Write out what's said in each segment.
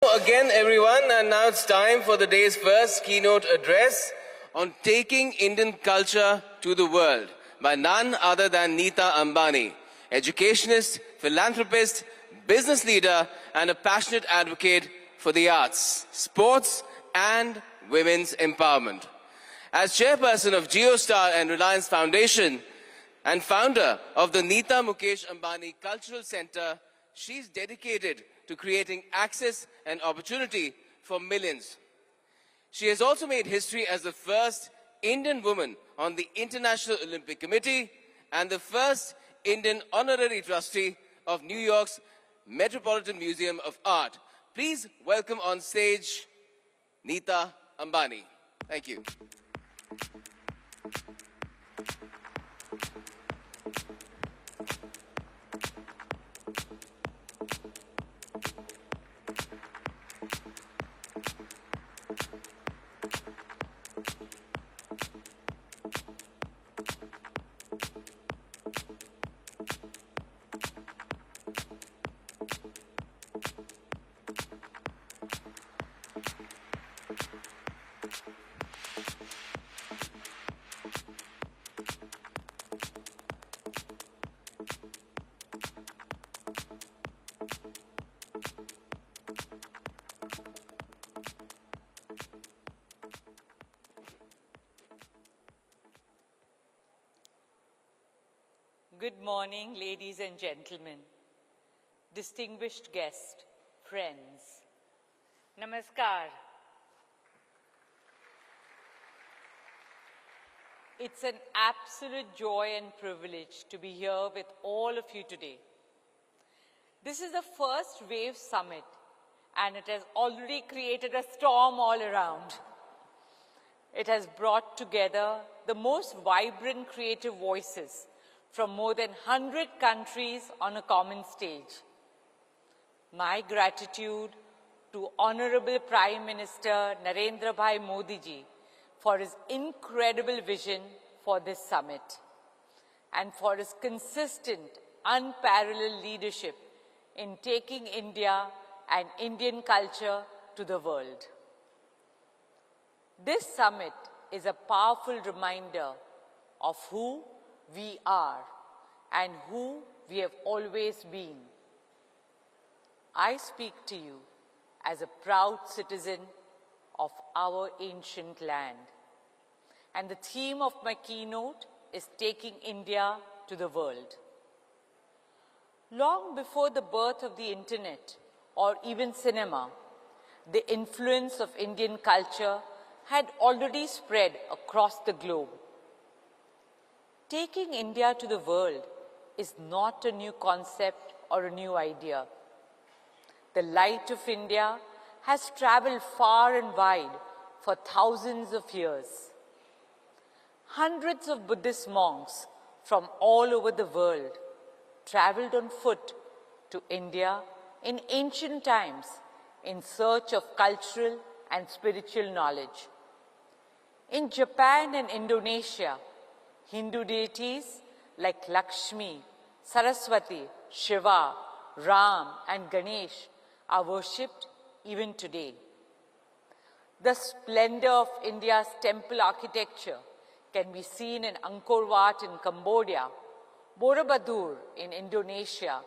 Again, everyone, and now it's time for the day's first keynote address on taking Indian culture to the world by none other than Nita Ambani, educationist, philanthropist, business leader, and a passionate advocate for the arts, sports, and women's empowerment. As chairperson of JioStar and Reliance Foundation and founder of the Nita Ambani Cultural Center, she's dedicated to creating access and opportunity for millions. She has also made history as the first Indian woman on the International Olympic Committee and the first Indian honorary trustee of New York's Metropolitan Museum of Art. Please welcome on stage Nita Ambani. Thank you. Good morning, ladies and gentlemen, distinguished guests, friends. Namaskar. It's an absolute joy and privilege to be here with all of you today. This is the first Wave Summit, and it has already created a storm all around. It has brought together the most vibrant creative voices from more than 100 countries on a common stage. My gratitude to Honorable Prime Minister Narendra Bhai Modi ji for his incredible vision for this summit and for his consistent, unparalleled leadership in taking India and Indian culture to the world. This summit is a powerful reminder of who we are and who we have always been. I speak to you as a proud citizen of our ancient land. And the theme of my keynote is taking India to the world. Long before the birth of the internet or even cinema, the influence of Indian culture had already spread across the globe. Taking India to the world is not a new concept or a new idea. The light of India has traveled far and wide for thousands of years. Hundreds of Buddhist monks from all over the world traveled on foot to India in ancient times in search of cultural and spiritual knowledge. In Japan and Indonesia, Hindu deities like Lakshmi, Saraswati, Shiva, Ram, and Ganesh are worshipped even today. The splendor of India's temple architecture can be seen in Angkor Wat in Cambodia, Borobudur in Indonesia,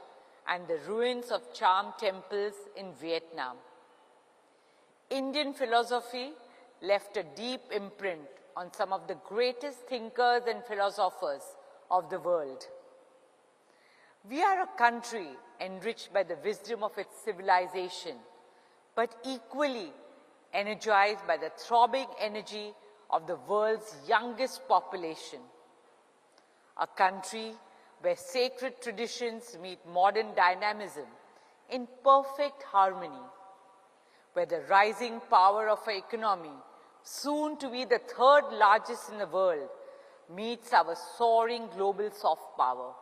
and the ruins of charm temples in Vietnam. Indian philosophy left a deep imprint on some of the greatest thinkers and philosophers of the world. We are a country enriched by the wisdom of its civilization, but equally energized by the throbbing energy of the world's youngest population. A country where sacred traditions meet modern dynamism in perfect harmony, where the rising power of our economy, soon to be the third largest in the world, meets our soaring global soft power.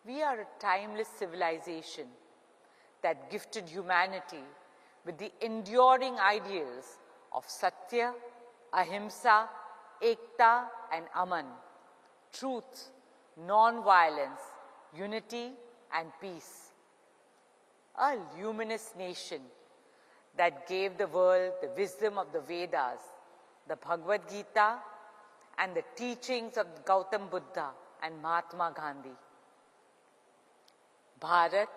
We are a timeless civilization that gifted humanity with the enduring ideals of Satya, Ahimsa, Ekta, and Aman, truth, non-violence, unity, and peace. a luminous nation that gave the world the wisdom of the Vedas, the Bhagavad Gita, and the teachings of Gautam Buddha and Mahatma Gandhi. Bharat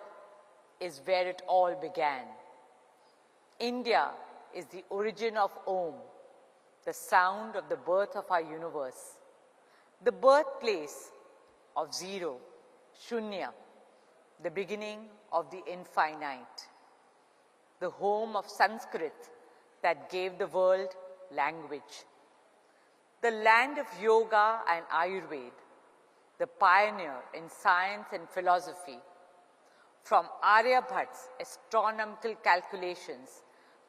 is where it all began. India is the origin of Om, the sound of the birth of our universe, the birthplace of zero, Shunya, the beginning of the infinite, the home of Sanskrit that gave the world language, the land of yoga and Ayurveda, the pioneer in science and philosophy, from Aryabhat's astronomical calculations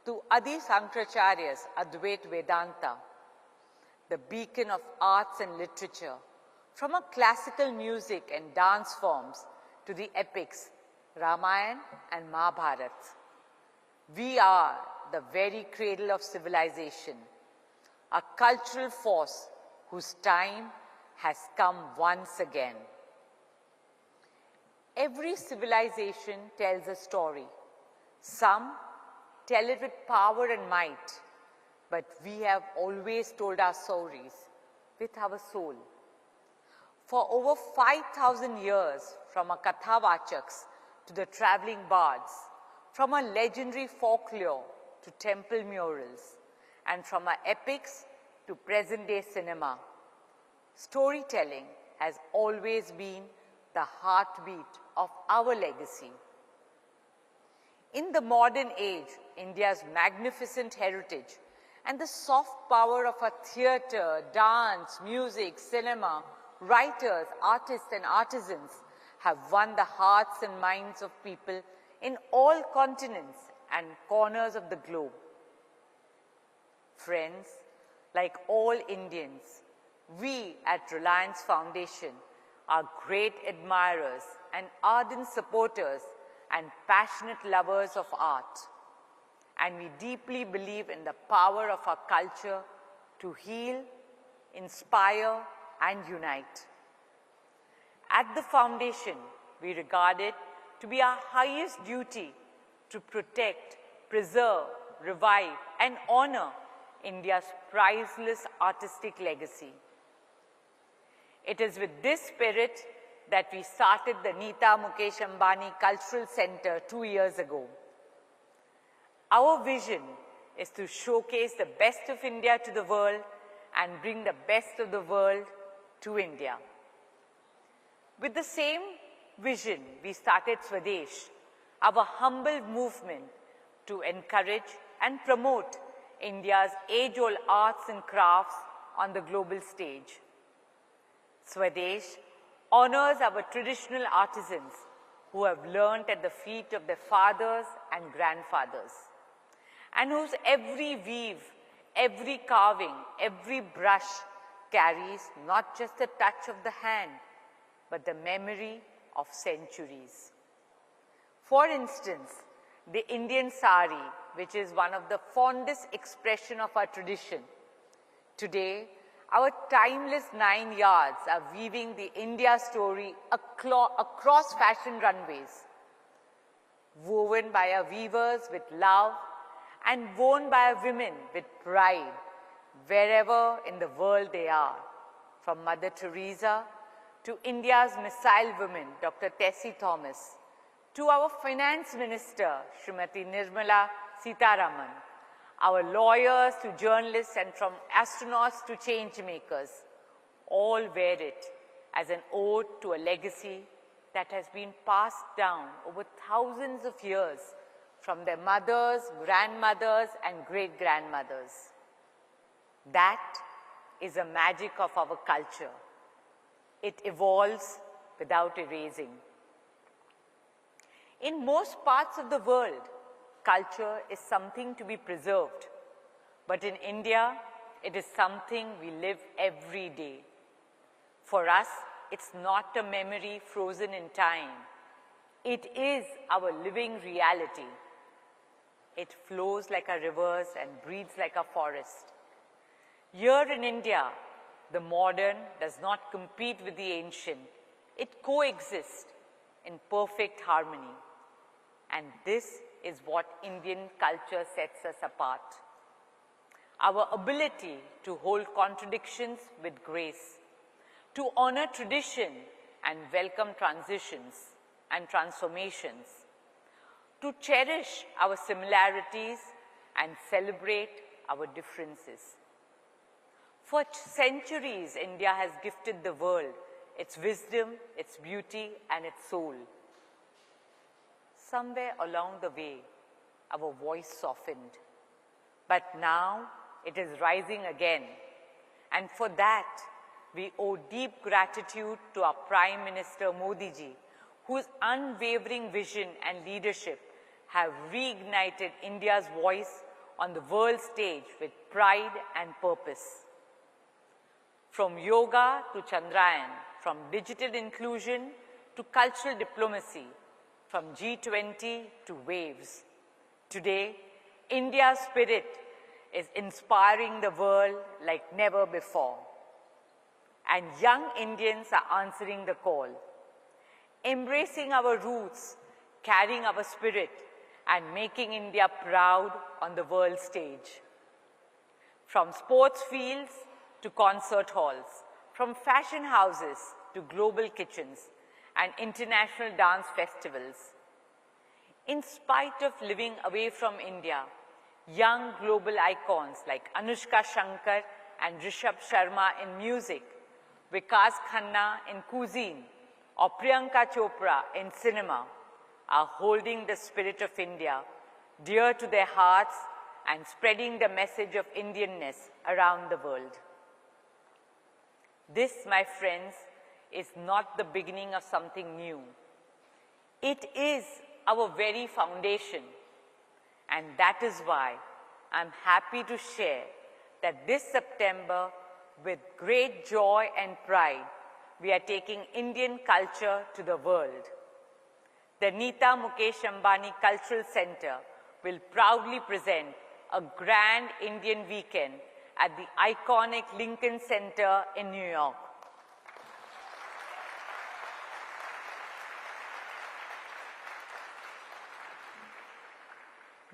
to Adi Sankaracharya's Advait Vedanta, the beacon of arts and literature, from our classical music and dance forms to the epics Ramayana and Mahabharata. We are the very cradle of civilization, a cultural force whose time has come once again. Every civilization tells a story. Some tell it with power and might, but we have always told our stories with our soul. For over 5,000 years, from our Kathavachaks to the traveling bards, from our legendary folklore to temple murals, and from our epics to present-day cinema, storytelling has always been the heartbeat of our legacy. In the modern age, India's magnificent heritage and the soft power of our theatre, dance, music, cinema, writers, artists and artisans have won the hearts and minds of people in all continents and corners of the globe. Friends, like all Indians, we at Reliance Foundation are great admirers and ardent supporters and passionate lovers of art. And we deeply believe in the power of our culture to heal, inspire, and unite. At the Foundation, we regard it to be our highest duty to protect, preserve, revive, and honor India's priceless artistic legacy. It is with this spirit that we started the Nita Ambani Cultural Center 2 years ago. Our vision is to showcase the best of India to the world and bring the best of the world to India. With the same vision, we started Swadesh, our humble movement to encourage and promote India's age-old arts and crafts on the global stage. Swadesh honors our traditional artisans who have learnt at the feet of their fathers and grandfathers, and whose every weave, every carving, every brush carries not just the touch of the hand, but the memory of centuries. For instance, the Indian sari, which is one of the fondest expression of our tradition. Today, our timeless 9 yards are weaving the India story across fashion runways, woven by our weavers with love and worn by our women with pride, wherever in the world they are, from Mother Teresa to India's missile woman, Dr. Tessie Thomas, to our Finance Minister, Srimati Nirmala Sitharaman, our lawyers to journalists, and from astronauts to change makers, all wear it as an ode to a legacy that has been passed down over thousands of years from their mothers, grandmothers, and great-grandmothers. That is the magic of our culture. It evolves without erasing. In most parts of the world, culture is something to be preserved. But in India, it is something we live every day. For us, it's not a memory frozen in time. It is our living reality. It flows like our rivers and breathes like a forest. Here in India, the modern does not compete with the ancient. It coexists in perfect harmony. And this is what Indian culture sets us apart. Our ability to hold contradictions with grace, to honor tradition and welcome transitions and transformations, to cherish our similarities and celebrate our differences. For centuries, India has gifted the world its wisdom, its beauty, and its soul. Somewhere along the way, our voice softened, but now it is rising again. And for that, we owe deep gratitude to our Prime Minister Modi ji, whose unwavering vision and leadership have reignited India's voice on the world stage with pride and purpose. From yoga to Chandrayaan, from digital inclusion to cultural diplomacy, from G20 to waves. Today, India's spirit is inspiring the world like never before. And young Indians are answering the call, embracing our roots, carrying our spirit, and making India proud on the world stage. From sports fields to concert halls, from fashion houses to global kitchens and international dance festivals. In spite of living away from India, young global icons like Anushka Shankar and Rishabh Sharma in music, Vikas Khanna in cuisine, or Priyanka Chopra in cinema are holding the spirit of India dear to their hearts and spreading the message of Indianness around the world. This, my friends, is not the beginning of something new. It is our very foundation. And that is why I'm happy to share that this September, with great joy and pride, we are taking Indian culture to the world. The Nita Ambani Cultural Center will proudly present a grand Indian weekend at the iconic Lincoln Center in New York.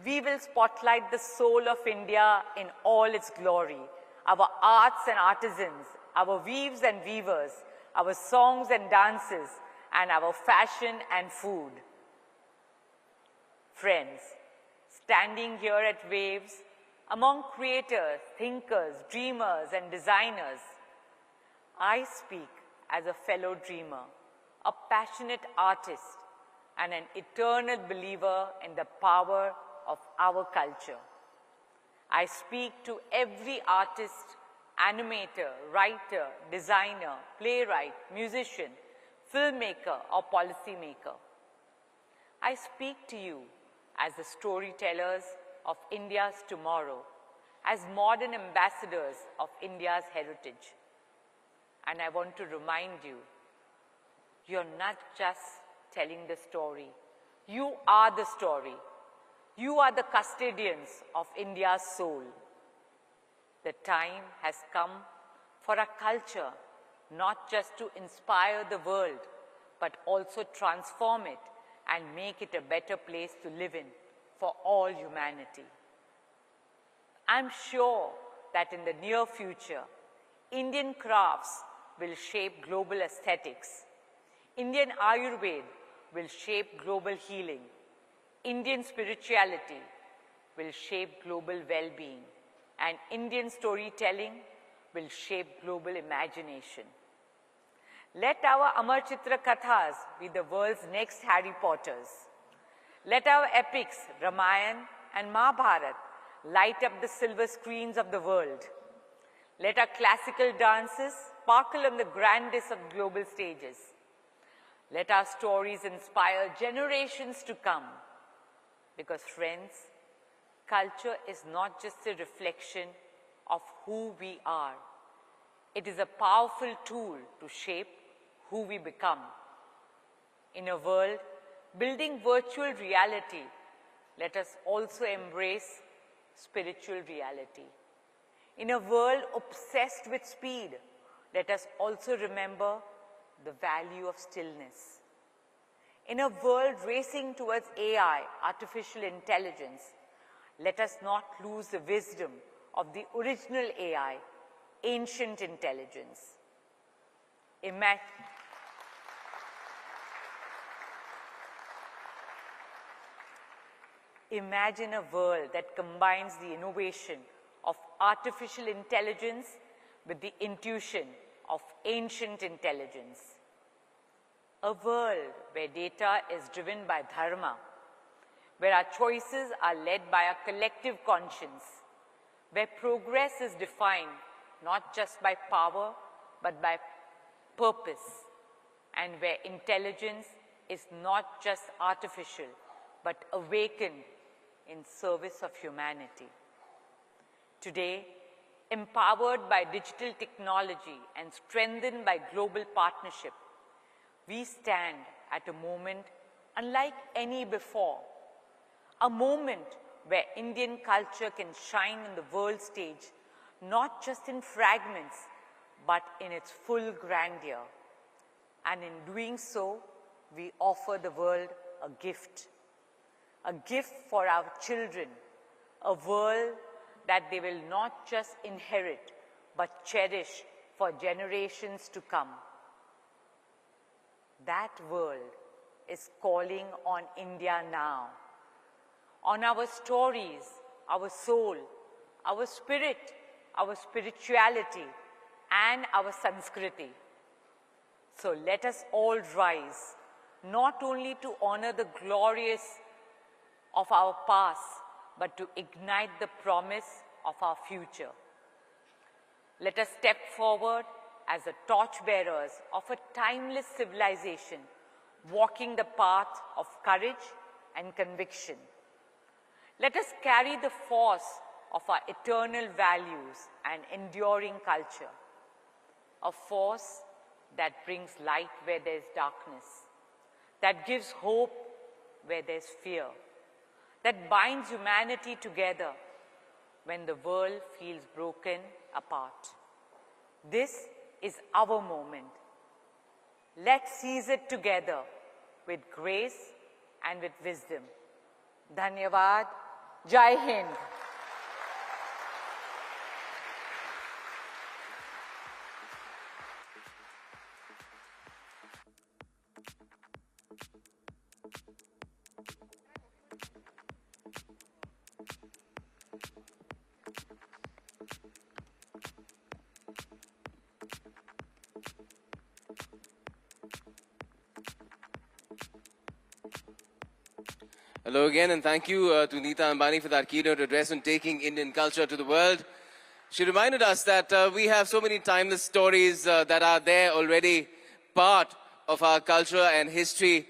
We will spotlight the soul of India in all its glory, our arts and artisans, our weaves and weavers, our songs and dances, and our fashion and food. Friends, standing here at Waves, among creators, thinkers, dreamers, and designers, I speak as a fellow dreamer, a passionate artist, and an eternal believer in the power of our culture. I speak to every artist, animator, writer, designer, playwright, musician, filmmaker, or policymaker. I speak to you as the storytellers of India's tomorrow, as modern ambassadors of India's heritage. And I want to remind you, you're not just telling the story. You are the story. You are the custodians of India's soul. The time has come for a culture not just to inspire the world, but also transform it and make it a better place to live in for all humanity. I'm sure that in the near future, Indian crafts will shape global aesthetics. Indian Ayurveda will shape global healing. Indian spirituality will shape global well-being. And Indian storytelling will shape global imagination. Let our Amar Chitra Kathas be the world's next Harry Potters. Let our epics, Ramayana and Mahabharata, light up the silver screens of the world. Let our classical dances sparkle on the grandest of global stages. Let our stories inspire generations to come. Because friends, culture is not just a reflection of who we are. It is a powerful tool to shape who we become. In a world building virtual reality, let us also embrace spiritual reality. In a world obsessed with speed, let us also remember the value of stillness. In a world racing towards AI, artificial intelligence, let us not lose the wisdom of the original AI, ancient intelligence. Imagine a world that combines the innovation of artificial intelligence with the intuition of ancient intelligence. A world where data is driven by dharma, where our choices are led by a collective conscience, where progress is defined not just by power but by purpose, and where intelligence is not just artificial but awakened in service of humanity. Today, empowered by digital technology and strengthened by global partnership, we stand at a moment unlike any before, a moment where Indian culture can shine on the world stage, not just in fragments, but in its full grandeur. And in doing so, we offer the world a gift for our children, a world that they will not just inherit, but cherish for generations to come. That world is calling on India now, on our stories, our soul, our spirit, our spirituality, and our Sanskriti. So let us all rise, not only to honor the glorious of our past, but to ignite the promise of our future. Let us step forward as the torchbearers of a timeless civilization, walking the path of courage and conviction. Let us carry the force of our eternal values and enduring culture, a force that brings light where there is darkness, that gives hope where there is fear, that binds humanity together when the world feels broken apart. This is our moment. Let's seize it together with grace and with wisdom. Dhanyavad. Jai Hind. Hello again, and thank you to Nita Ambani for that keynote address on taking Indian culture to the world. She reminded us that we have so many timeless stories that are there already, part of our culture and history.